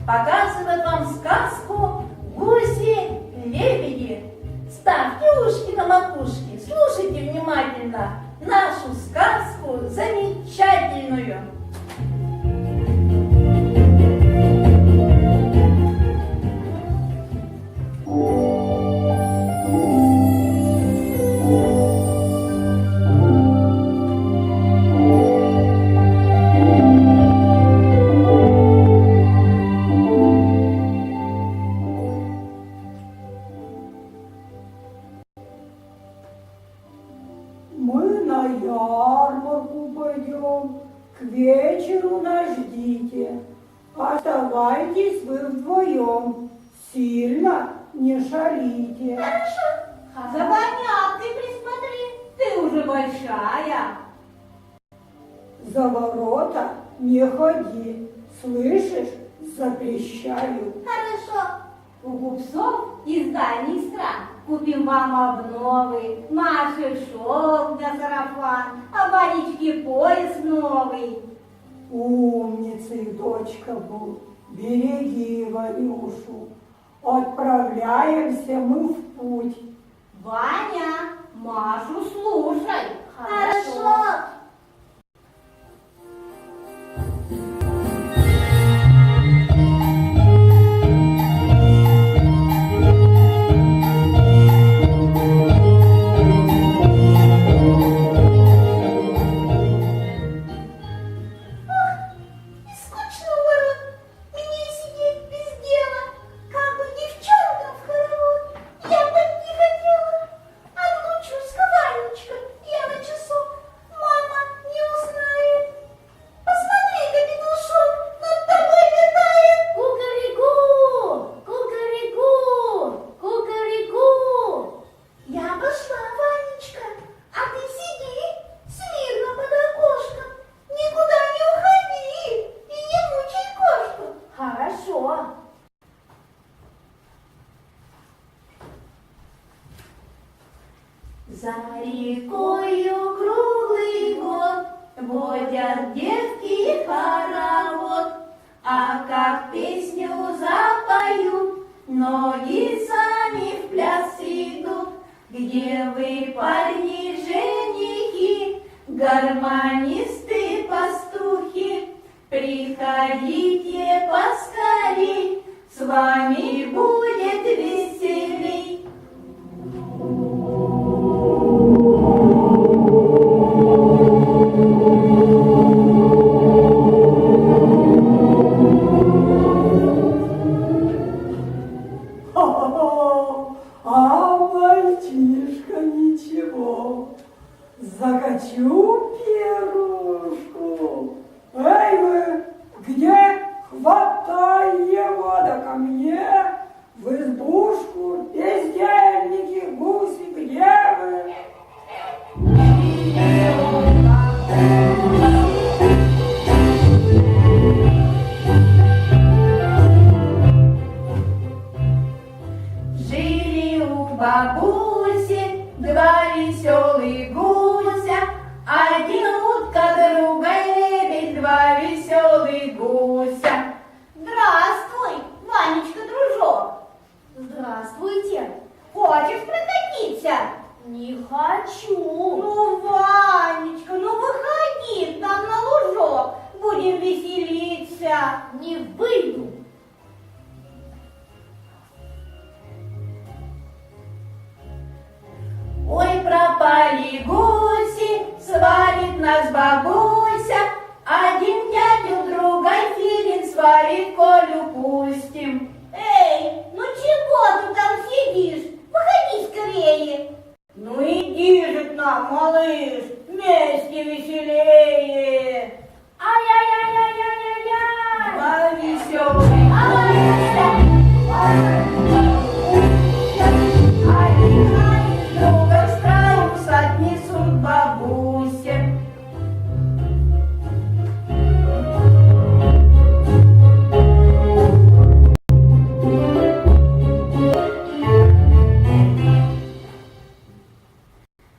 показывает вам сказку «Гуси-лебеди». Ставьте ушки на макушке, слушайте внимательно нашу сказку замечательную. Мы на ярмарку пойдем, к вечеру нас ждите. Оставайтесь вы вдвоем, сильно не шалите. Хорошо. За вонявкой присмотри, ты уже большая. За ворота не ходи, слышишь, запрещаю. Хорошо. У купцов из дальних стран купим вам обновы, Маше шелк для сарафан, а Ванечке пояс новый. Умницей, дочка был, береги Ванюшу. Отправляемся мы в путь. Ваня, Машу слушай. Хорошо. За рекою круглый год водят девки хоровод, а как песню запою, ноги сами в пляс идут. Где вы, парни, женихи, гармонисты, пастухи, приходите поскорей, с вами будет веселей. А мальчишка ничего, закачу пирушку. Эй вы, где? Хватай его, да ко мне, в избушку, бездельники, гуси, где вы? Жили у бабуси два веселых гуся, один утка, другой лебедь, два веселых гуся. Здравствуй, Ванечка, дружок. Здравствуйте. Хочешь прокатиться? Не хочу. Ну, Ванечка, ну выходи к нам на лужок, будем веселиться. Не выйду. Ой, пропали гуси, сварит нас бабуся, один дядю, другой филин сварит, Колю пустим. Эй, ну чего ты там сидишь? Выходи скорее. Ну иди же к нам, малыш, вместе веселее. Ай-яй-яй-яй-яй-яй! Два веселых Один другой страус отнесут бабусе.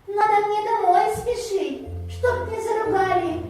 Надо мне домой спешить, чтоб не заругали.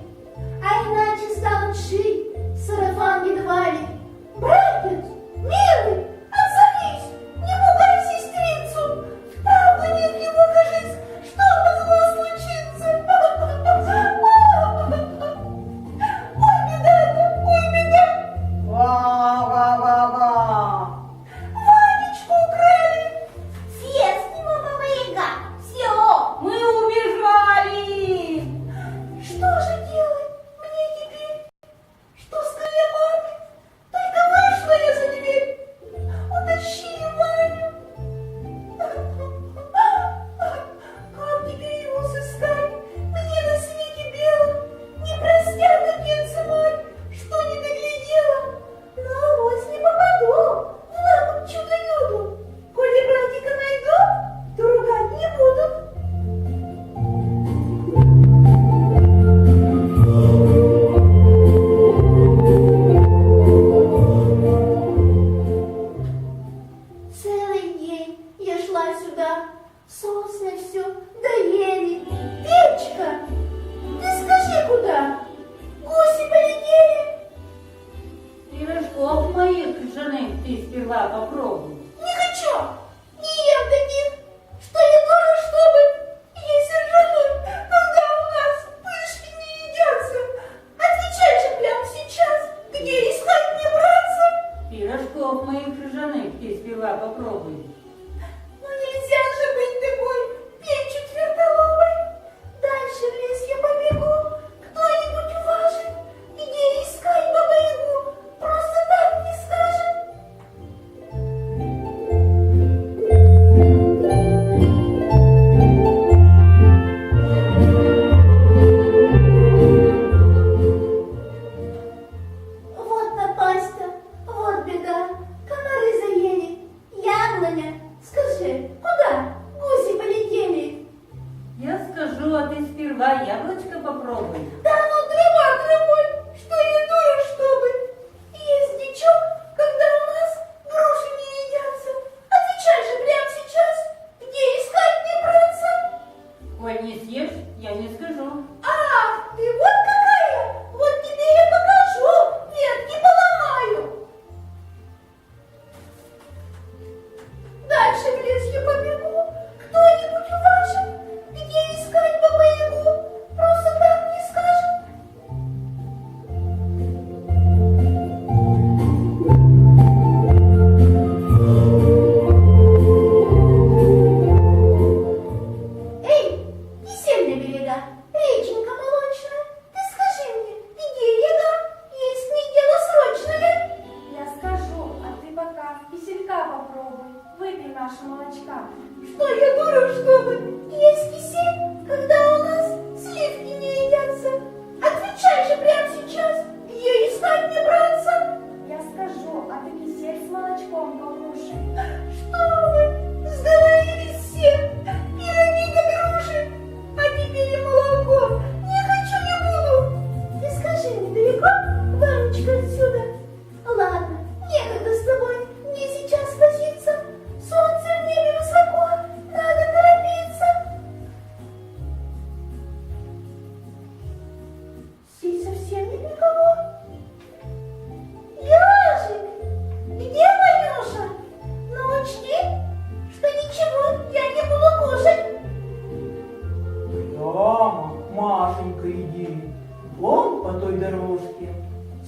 Вон по той дорожке.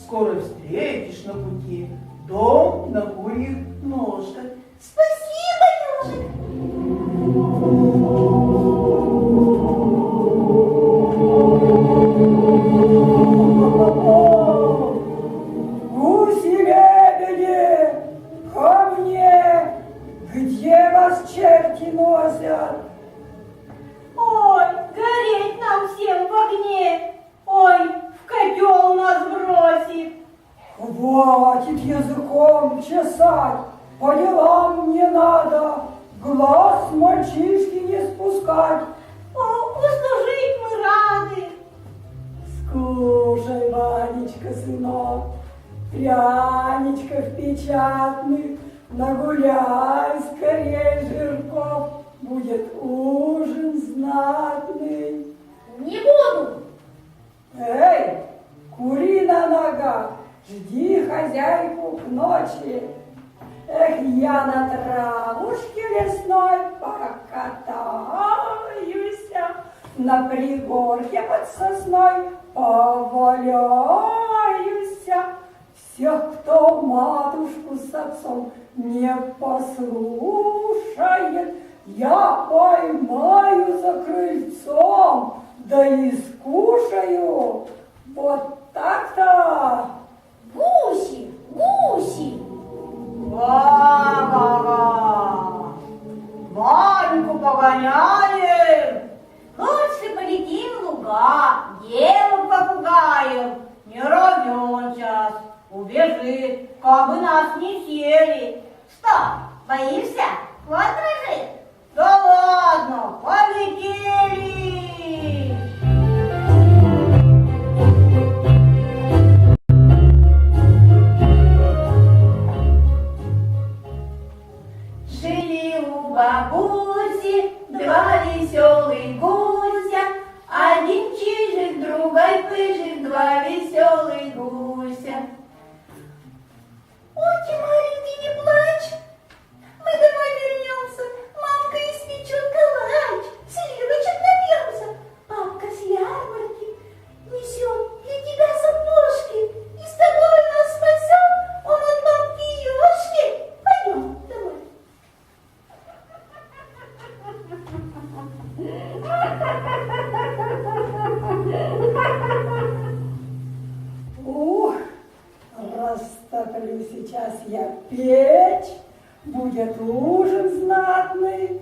Скоро встретишь на пути дом на курьих ножках. Спасибо, ежик. Гуси-лебеди, ко мне, где вас черти носят? Ой, гореть нам всем в огне. Ой, в котел нас бросит. Хватит языком чесать, по делам мне надо, глаз с мальчишки не спускать. Услужить мы рады. Скушай, Ванечка, сынок, пряничков печатных, нагуляй скорей жирков, будет ужин знатный. Не буду. Эй, куриная нога, жди хозяйку к ночи. Эх, я на травушке лесной покатаюсь, на пригорке под сосной поваляюсь. Всех, кто матушку с отцом не послушает, я поймаю за крыльцом, да и скушаю. Вот так-то. Гуси, гуси. Га-га-га! Ваньку погоняем! Лучше полетим в луга, девок попугаем. Не равен час, убежит, как бы нас не съели. Что, боишься? Вот дрожит. Да ладно, полетели! Жили у бабуси два веселых гуся, один чижик, другой пыжик, два веселых гуся. Ой, ты, маленький, не плачь. Мы домой вернемся. Мамка испечет калач, сливочек напьемся. Папка с ярмарки несет для тебя сапожки. И с тобой нас спасет он от бабки Ёшки. Пойдем домой. Ух, растоплю сейчас я печь, будет ужин знатный.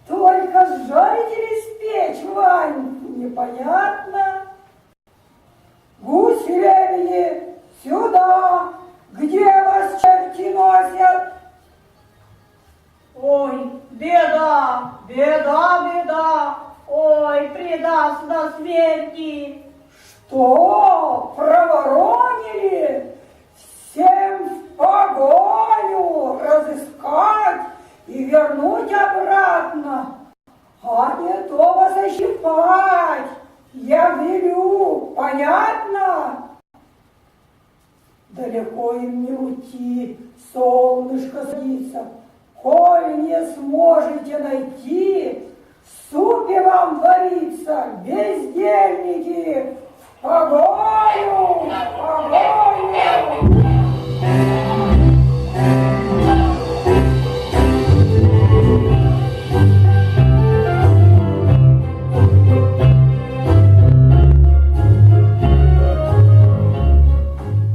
Только сжарить или спечь, Вань, непонятно. Гуси-лебеди, сюда, где вас черти носят? Ой, беда, беда, беда, ой, предаст нас смерти. Что, проворонили? Всем в погоню разыскать и вернуть обратно, а не то вас ощипать. Я велю, понятно? Далеко им не уйти, солнышко садится. Коли не сможете найти, в супе вам варится, бездельники, в погоню, в погоню.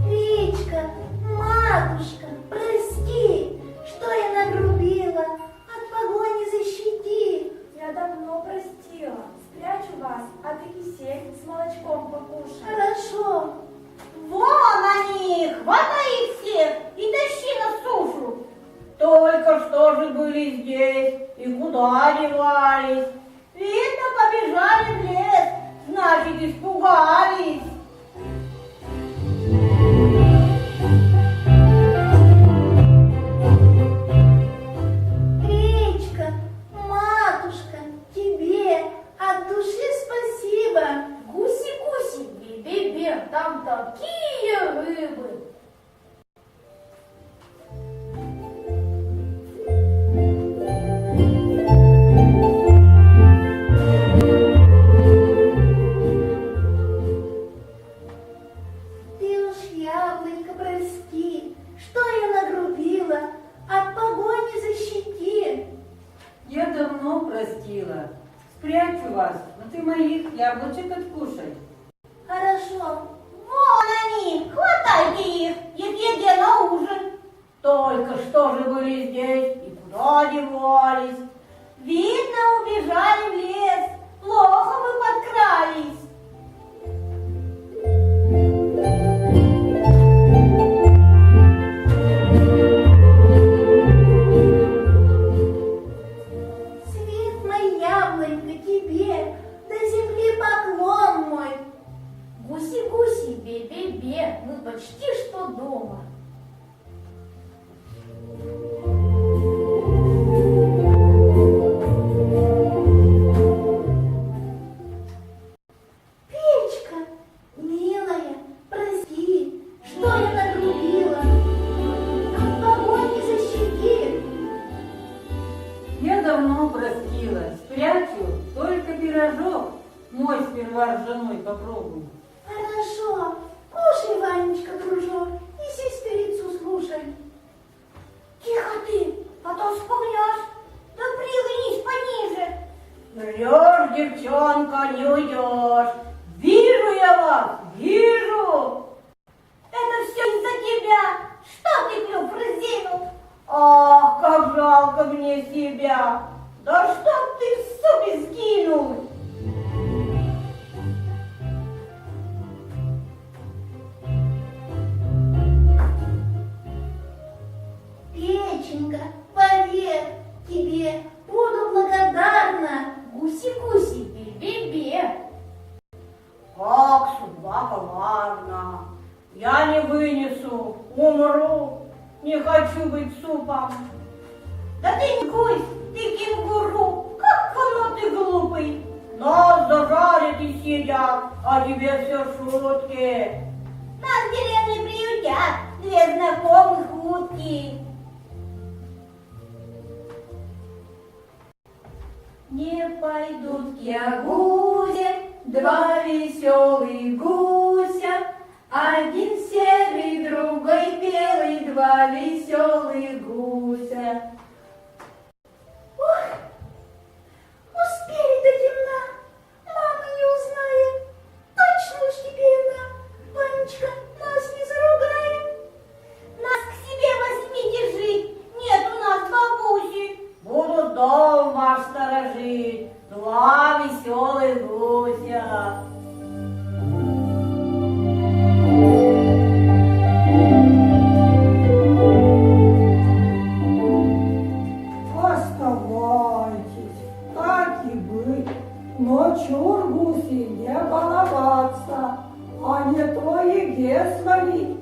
Речка, матушка, прости, что я нагрубила, от погони защити. Я давно простила. Спрячу вас, а ты кисель с молочком покушай. Хорошо. Вон они, хватай их всех и тащи на сушу. Только что же были здесь и куда девались? Видно, побежали в лес, Значит, испугались. Речка, матушка, тебе от души спасибо. Гуси-гуси, бе-бе-бе, там такие рыбы. одевались. Видно, убежали в лес. Плохо вы подкрались. Светлая яблонька тебе, до земли поклон мой. Гуси-гуси, бе-бе-бе, мы почти что дома. Печка, милая, прости, что я нагрубила. От погони защити. Я давно простила, спрячу только пирожок. Мой сперва ржаной попробуй. Хорошо, кушай, Ванечка, дружок, и сестрицу слушай. Тихо ты, а то вспугнешь. Да пригнись пониже. Врешь, девчонка, не уйдешь. Вижу я вас, вижу. Это все из-за тебя. Что ты клюв разинул? Ах, как жалко мне себя. Да чтоб ты в супе сгинул. Печенька, поверь, тебе буду благодарна. Гуси-гуси, бе-бе-бе. Как судьба коварна. Я не вынесу, умру. Не хочу быть супом. Да ты не гусь, ты кенгуру. Как оно ты глупый. Нас зажарят и съедят, а тебе все шутки. Нас в деревне приютят две знакомых утки. Не пойдут к Ягузе два веселых гуся, один серый, другой белый, два веселых гуся. Ох, успели до темна, мама не узнает. Точно уж теперь она, Ванечка, нас не заругает. Нас к себе возьми, держи, нет у нас бабуси. Буду дом ваш сторожить, два веселых гуся. Оставайтесь, как и быть, но чур гуси не баловаться, а не то еге словить.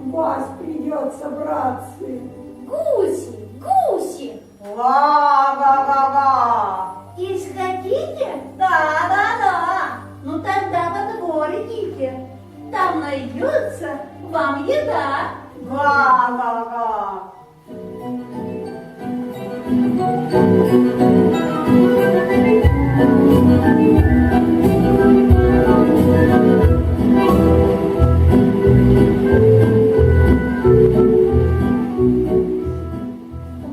Вас придется, братцы. Гуси, гуси. Га-га-га-га. Есть хотите? Да. Ну тогда во двор идите. Там найдется вам еда. Га-га-га.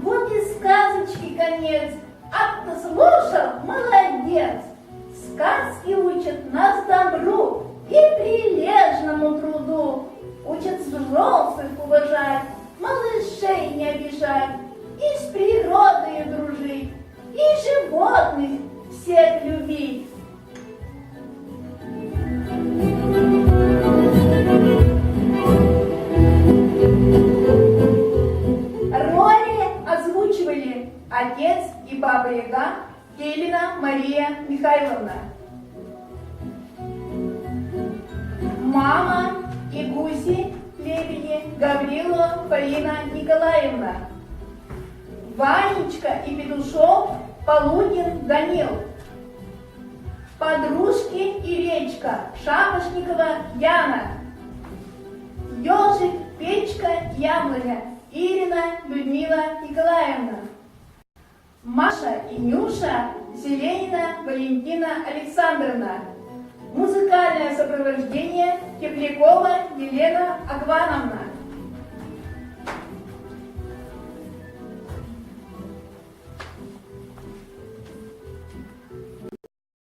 Вот и сказочки конец. А кто слушал, молодец. Сказки учат нас добру и прилежному труду. Учат взрослых уважать, малышей не обижать, и с природой дружить, и животных всех любить. Роли озвучивали отец и баба Яга Келина Мария Михайловна. Мама и гуси лебеди Гаврилова Фаина Николаевна. Ванечка и петушок Полунин Данил. Подружки и речка Шапошникова Яна. Ежик, печка, яблоня Ирина Людмила Николаевна. Маша и Нюша Зеленина Валентина Александровна. Музыкальное сопровождение Теплякова Елена Агвановна.